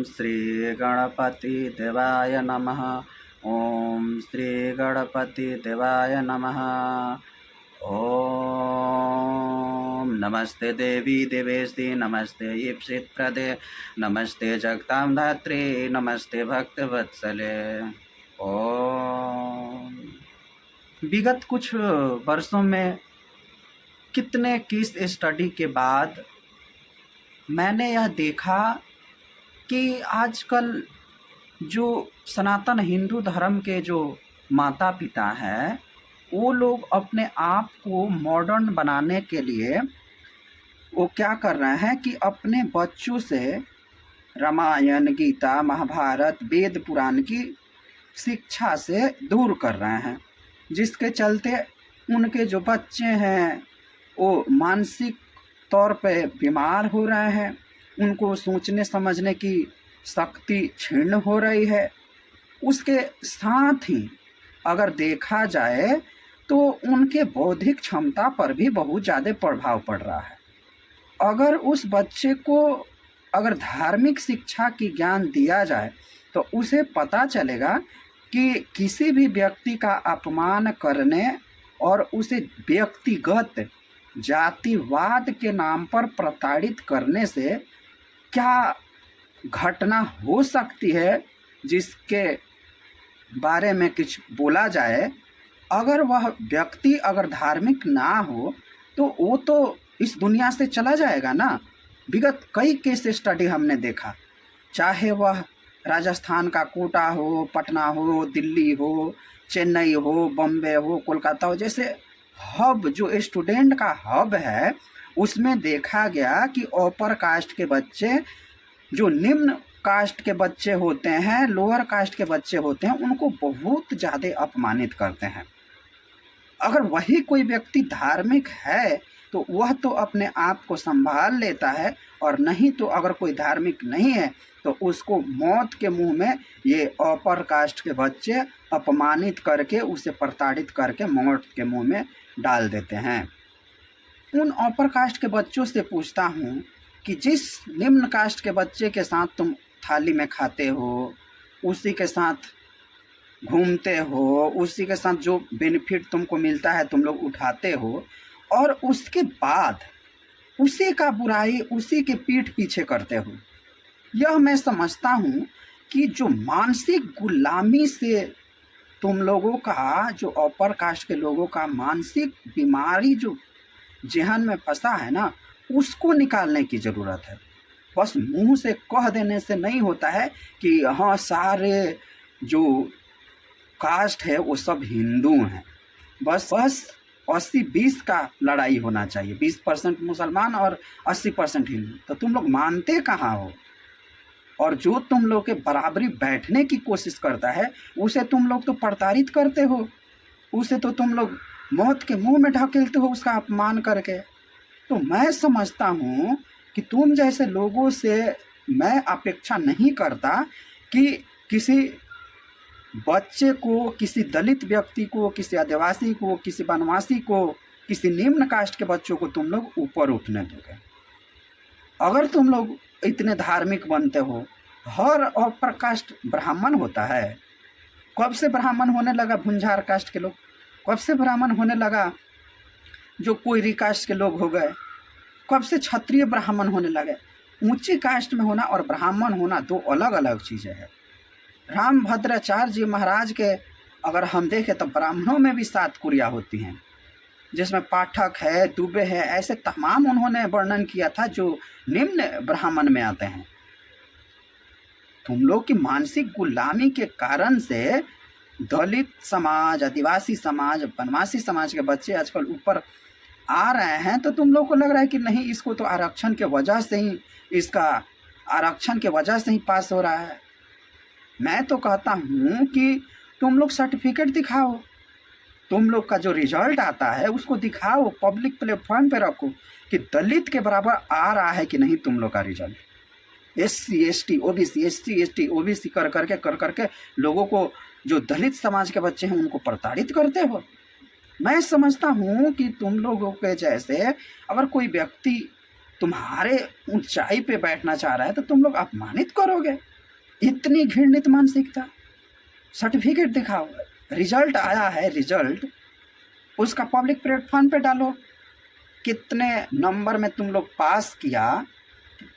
श्री गणपति देवाय नमः। ओम श्री गणपति देवाय नमः। ओम नमस्ते देवी देवेस्ति नमस्ते ईप्सित प्रदे नमस्ते जगतां धात्री नमस्ते भक्तवत्सले। ओम। विगत कुछ वर्षों में कितने केस स्टडी के बाद मैंने यह देखा कि आजकल जो सनातन हिंदू धर्म के जो माता पिता हैं वो लोग अपने आप को मॉडर्न बनाने के लिए वो क्या कर रहे हैं कि अपने बच्चों से रामायण गीता महाभारत वेद पुराण की शिक्षा से दूर कर रहे हैं, जिसके चलते उनके जो बच्चे हैं वो मानसिक तौर पे बीमार हो रहे हैं, उनको सोचने समझने की शक्ति क्षीण हो रही है। उसके साथ ही अगर देखा जाए तो उनके बौद्धिक क्षमता पर भी बहुत ज़्यादा प्रभाव पड़ रहा है। अगर उस बच्चे को अगर धार्मिक शिक्षा की ज्ञान दिया जाए तो उसे पता चलेगा कि किसी भी व्यक्ति का अपमान करने और उसे व्यक्तिगत जातिवाद के नाम पर प्रताड़ित करने से क्या घटना हो सकती है, जिसके बारे में कुछ बोला जाए। अगर वह व्यक्ति अगर धार्मिक ना हो तो वो तो इस दुनिया से चला जाएगा ना। विगत कई केस स्टडी हमने देखा, चाहे वह राजस्थान का कोटा हो, पटना हो, दिल्ली हो, चेन्नई हो, बम्बे हो, कोलकाता हो, जैसे हब जो स्टूडेंट का हब है उसमें देखा गया कि अपर कास्ट के बच्चे जो निम्न कास्ट के बच्चे होते हैं, लोअर कास्ट के बच्चे होते हैं, उनको बहुत ज़्यादा अपमानित करते हैं। अगर वही कोई व्यक्ति धार्मिक है तो वह तो अपने आप को संभाल लेता है, और नहीं तो अगर कोई धार्मिक नहीं है तो उसको मौत के मुंह में ये अपर कास्ट के बच्चे अपमानित करके उसे प्रताड़ित करके मौत के मुंह में डाल देते हैं। उन अपर कास्ट के बच्चों से पूछता हूँ कि जिस निम्न कास्ट के बच्चे के साथ तुम थाली में खाते हो, उसी के साथ घूमते हो, उसी के साथ जो बेनिफिट तुमको मिलता है तुम लोग उठाते हो, और उसके बाद उसी का बुराई उसी के पीठ पीछे करते हो। यह मैं समझता हूँ कि जो मानसिक गुलामी से तुम लोगों का, जो अपर कास्ट के लोगों का मानसिक बीमारी जो जहन में फंसा है ना, उसको निकालने की ज़रूरत है। बस मुंह से कह देने से नहीं होता है कि हाँ सारे जो कास्ट है वो सब हिंदू हैं। बस 80-20 का लड़ाई होना चाहिए, 20% मुसलमान और 80% हिंदू। तो तुम लोग मानते कहाँ हो? और जो तुम लोग के बराबरी बैठने की कोशिश करता है उसे तुम लोग तो प्रताड़ित करते हो, उसे तो तुम लोग मौत के मुंह में ढकेलते हो उसका अपमान करके। तो मैं समझता हूँ कि तुम जैसे लोगों से मैं अपेक्षा नहीं करता कि किसी बच्चे को, किसी दलित व्यक्ति को, किसी आदिवासी को, किसी वनवासी को, किसी निम्न कास्ट के बच्चों को तुम लोग ऊपर उठने दोगे। अगर तुम लोग इतने धार्मिक बनते हो, हर अपर कास्ट ब्राह्मण होता है। कब से ब्राह्मण होने लगा भुंजार कास्ट के लोग? कब से ब्राह्मण होने लगा जो कोयरी कास्ट के लोग हो गए? कब से क्षत्रिय ब्राह्मण होने लगे? ऊंची कास्ट में होना और ब्राह्मण होना दो अलग अलग चीज़ें हैं। रामभद्राचार्य जी महाराज के अगर हम देखें तो ब्राह्मणों में भी 7 कुरिया होती हैं, जिसमें पाठक है, दुबे है, ऐसे तमाम उन्होंने वर्णन किया था जो निम्न ब्राह्मण में आते हैं। तुम लोग की मानसिक गुलामी के कारण से दलित समाज, आदिवासी समाज, वनवासी समाज के बच्चे आजकल ऊपर आ रहे हैं। तो तुम लोग को लग रहा है कि नहीं, इसको तो आरक्षण के वजह से ही, इसका आरक्षण के वजह से ही पास हो रहा है। मैं तो कहता हूँ कि तुम लोग सर्टिफिकेट दिखाओ, तुम लोग का जो रिजल्ट आता है उसको दिखाओ, पब्लिक प्लेटफॉर्म पे रखो कि दलित के बराबर आ रहा है कि नहीं तुम लोग का result. SC ST OBC SC ST OBC कर करके लोगों को, जो दलित समाज के बच्चे हैं उनको प्रताड़ित करते हो। मैं समझता हूँ कि तुम लोगों के जैसे अगर कोई व्यक्ति तुम्हारे ऊंचाई पे बैठना चाह रहा है तो तुम लोग अपमानित करोगे। इतनी घृणित मानसिकता। सर्टिफिकेट दिखाओ, रिजल्ट आया है, रिजल्ट उसका पब्लिक प्लेटफॉर्म पे डालो, कितने नंबर में तुम लोग पास किया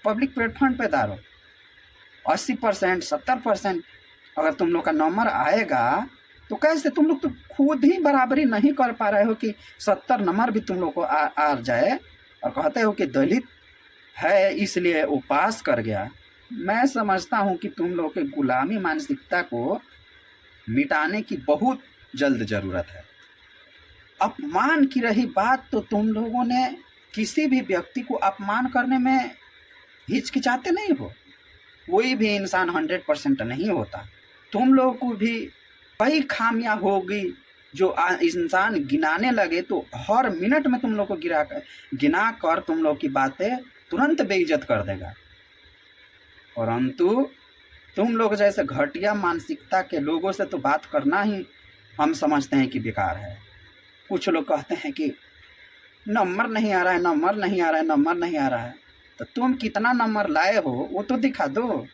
पब्लिक प्लेटफॉर्म पे डालो। 80%, 70% अगर तुम लोग का नंबर आएगा तो कैसे? तुम लोग तो खुद ही बराबरी नहीं कर पा रहे हो कि 70 नंबर भी तुम लोग को आ जाए और कहते हो कि दलित है इसलिए वो पास कर गया। मैं समझता हूँ कि तुम लोग के गुलामी मानसिकता को मिटाने की बहुत जल्द ज़रूरत है। अपमान की रही बात, तो तुम लोगों ने किसी भी व्यक्ति को अपमान करने में हिचकिचाते नहीं हो। कोई भी इंसान 100% नहीं होता। तुम लोगों को भी कई खामियां होगी जो इंसान गिनाने लगे तो हर मिनट में तुम लोग को गिना कर तुम लोग की बातें तुरंत बेइज्जत कर देगा। परंतु तुम लोग जैसे घटिया मानसिकता के लोगों से तो बात करना ही हम समझते हैं कि बेकार है। कुछ लोग कहते हैं कि नंबर नहीं आ रहा है, नंबर नहीं आ रहा है, नंबर नहीं आ रहा है। तो तुम कितना नंबर लाए हो वो तो दिखा दो,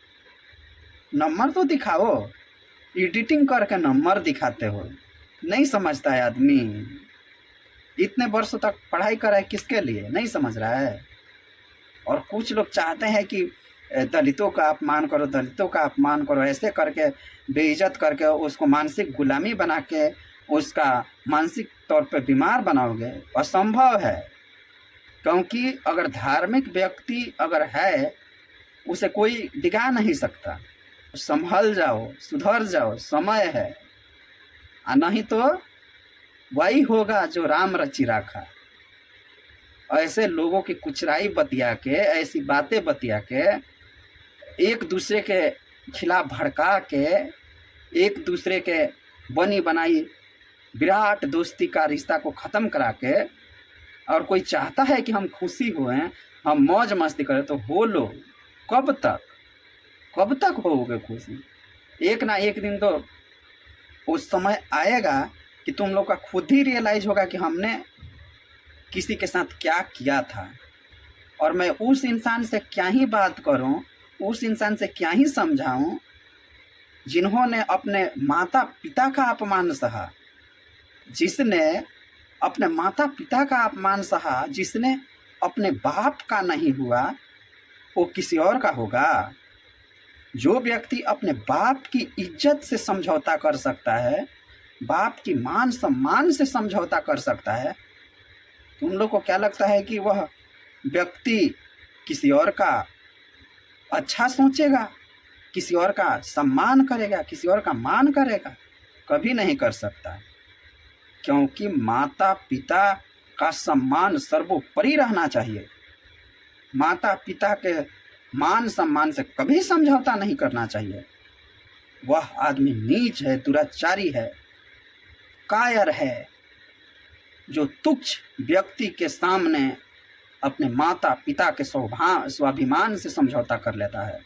नंबर तो दिखाओ। एडिटिंग करके नंबर दिखाते हो, नहीं समझता है आदमी। इतने वर्षों तक पढ़ाई करा है किसके लिए, नहीं समझ रहा है। और कुछ लोग चाहते हैं कि दलितों का अपमान करो, दलितों का अपमान करो, ऐसे करके बेइज्जत करके उसको मानसिक गुलामी बना के उसका मानसिक तौर पे बीमार बनाओगे। असंभव है, क्योंकि अगर धार्मिक व्यक्ति अगर है उसे कोई डिगा नहीं सकता। संभल जाओ, सुधर जाओ, समय है। नहीं तो वही होगा जो राम रचि राखा। ऐसे लोगों की कुचराई बतिया के, ऐसी बातें बतिया के, एक दूसरे के खिलाफ भड़का के, एक दूसरे के बनी बनाई विराट दोस्ती का रिश्ता को ख़त्म करा के, और कोई चाहता है कि हम खुशी हुए, हम मौज मस्ती करें, तो हो लो। कब तक होगे खुशी? एक ना एक दिन तो उस समय आएगा कि तुम लोग का खुद ही रियलाइज होगा कि हमने किसी के साथ क्या किया था। और मैं उस इंसान से क्या ही बात करूं, उस इंसान से क्या ही समझाऊं जिन्होंने अपने माता पिता का अपमान सहा, जिसने अपने माता पिता का अपमान सहा, जिसने अपने बाप का नहीं हुआ वो किसी और का होगा। जो व्यक्ति अपने बाप की इज्जत से समझौता कर सकता है, बाप की मान सम्मान से समझौता कर सकता है, तुम लोग को क्या लगता है कि वह व्यक्ति किसी और का अच्छा सोचेगा, किसी और का सम्मान करेगा, किसी और का मान करेगा? कभी नहीं कर सकता, क्योंकि माता पिता का सम्मान सर्वोपरि रहना चाहिए। माता पिता के मान सम्मान से कभी समझौता नहीं करना चाहिए। वह आदमी नीच है, दुराचारी है, कायर है, जो तुच्छ व्यक्ति के सामने अपने माता पिता के स्वाभिमान से समझौता कर लेता है।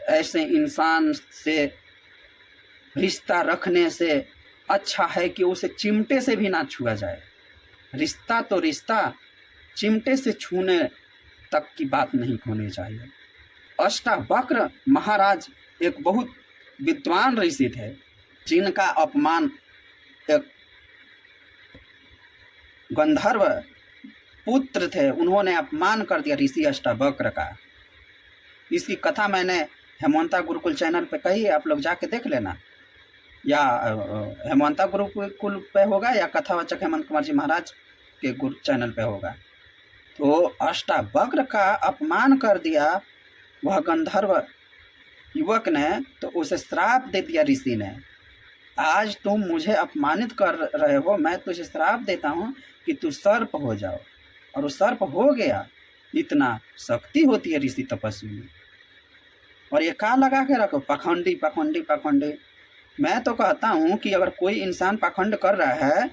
ऐसे इंसान से रिश्ता रखने से अच्छा है कि उसे चिमटे से भी ना छुआ जाए। रिश्ता तो रिश्ता, चिमटे से छूने तक की बात नहीं होनी चाहिए। अष्टावक्र महाराज एक बहुत विद्वान ऋषि थे, जिनका अपमान एक गंधर्व पुत्र थे, उन्होंने अपमान कर दिया ऋषि अष्टावक्र का। इसकी कथा मैंने हेमंता गुरुकुल चैनल पे कही है, आप लोग जाके देख लेना, या हेमंता गुरुकुल पे होगा या कथावाचक हेमंत कुमार जी महाराज के गुरु चैनल पे होगा। तो अष्टावक्र का अपमान कर दिया वह गंधर्व युवक ने, तो उसे श्राप दे दिया ऋषि ने। आज तुम मुझे अपमानित कर रहे हो, मैं तुझे श्राप देता हूँ कि तू सर्प हो जाओ। और वो सर्प हो गया। इतना शक्ति होती है ऋषि तपस्वी में। और ये का लगा के रखो, पाखंडी पाखंडी पाखंडी। मैं तो कहता हूँ कि अगर कोई इंसान पाखंड कर रहा है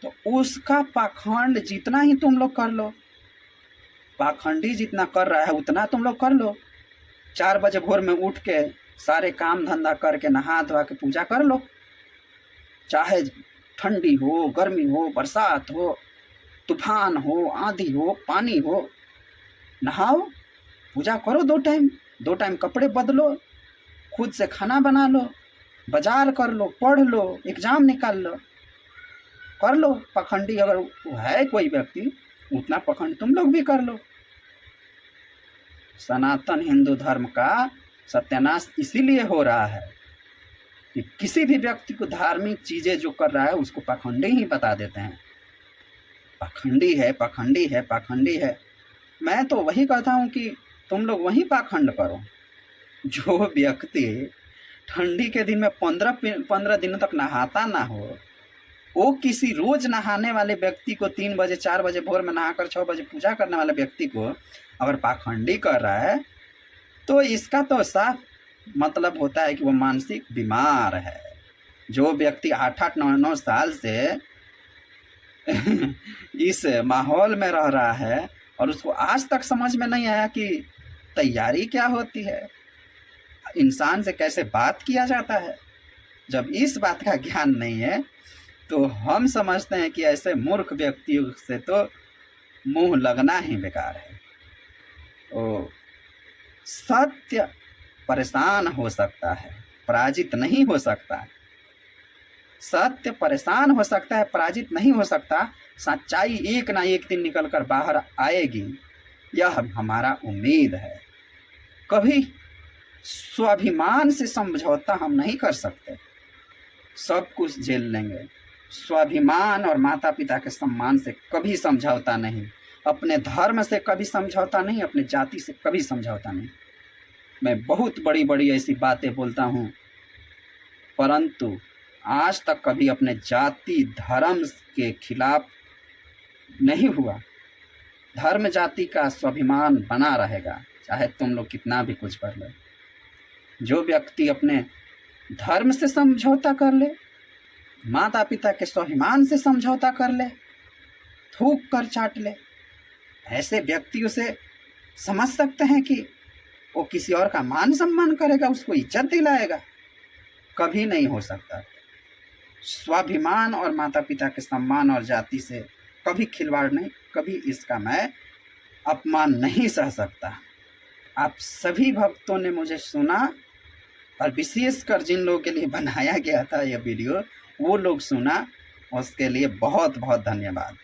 तो उसका पाखंड जितना ही तुम लोग कर लो, पाखंडी जितना कर रहा है उतना तुम लोग कर लो। 4 बजे भोर में उठ के सारे काम धंधा करके नहा धोआ के पूजा कर लो, चाहे ठंडी हो, गर्मी हो, बरसात हो, तूफान हो, आंधी हो, पानी हो, नहाओ, पूजा करो 2 टाइम। 2 टाइम कपड़े बदलो, खुद से खाना बना लो, बाजार कर लो, पढ़ लो, एग्ज़ाम निकाल लो, कर लो। पाखंडी अगर है कोई व्यक्ति, उतना पाखंड तुम लोग भी कर लो। सनातन हिंदू धर्म का सत्यानाश इसीलिए हो रहा है कि किसी भी व्यक्ति को धार्मिक चीज़ें जो कर रहा है उसको पाखंडी ही बता देते हैं। पाखंडी है, पाखंडी है, पाखंडी है। मैं तो वही कहता हूँ कि तुम लोग वही पाखंड करो। जो व्यक्ति ठंडी के दिन में 15 दिनों तक नहाता ना हो, वो किसी रोज नहाने वाले व्यक्ति को 3 बजे 4 बजे भोर में नहाकर 6 बजे पूजा करने वाले व्यक्ति को अगर पाखंडी कर रहा है, तो इसका तो साफ मतलब होता है कि वो मानसिक बीमार है। जो व्यक्ति 8-8 9-9 साल से इस माहौल में रह रहा है और उसको आज तक समझ में नहीं आया कि तैयारी क्या होती है, इंसान से कैसे बात किया जाता है, जब इस बात का ज्ञान नहीं है तो हम समझते हैं कि ऐसे मूर्ख व्यक्तियों से तो मुंह लगना ही बेकार है। तो सत्य परेशान हो सकता है, पराजित नहीं हो सकता। सत्य परेशान हो सकता है, पराजित नहीं हो सकता। सच्चाई एक ना एक दिन निकल कर बाहर आएगी, यह हमारा उम्मीद है। कभी स्वाभिमान से समझौता हम नहीं कर सकते, सब कुछ झेल लेंगे। स्वाभिमान और माता पिता के सम्मान से कभी समझौता नहीं, अपने धर्म से कभी समझौता नहीं, अपने जाति से कभी समझौता नहीं। मैं बहुत बड़ी बड़ी ऐसी बातें बोलता हूँ, परंतु आज तक कभी अपने जाति धर्म के खिलाफ नहीं हुआ। धर्म जाति का स्वाभिमान बना रहेगा, चाहे तुम लोग कितना भी कुछ कर लो। जो व्यक्ति अपने धर्म से समझौता कर ले, माता पिता के स्वाभिमान से समझौता कर ले, थूक कर चाट ले, ऐसे व्यक्तियों से समझ सकते हैं कि वो किसी और का मान सम्मान करेगा, उसको इज्जत दिलाएगा? कभी नहीं हो सकता। स्वाभिमान और माता पिता के सम्मान और जाति से कभी खिलवाड़ नहीं, कभी इसका मैं अपमान नहीं सह सकता। आप सभी भक्तों ने मुझे सुना, और विशेषकर जिन लोगों के लिए बनाया गया था यह वीडियो, वो लोग सुना, उसके लिए बहुत बहुत धन्यवाद।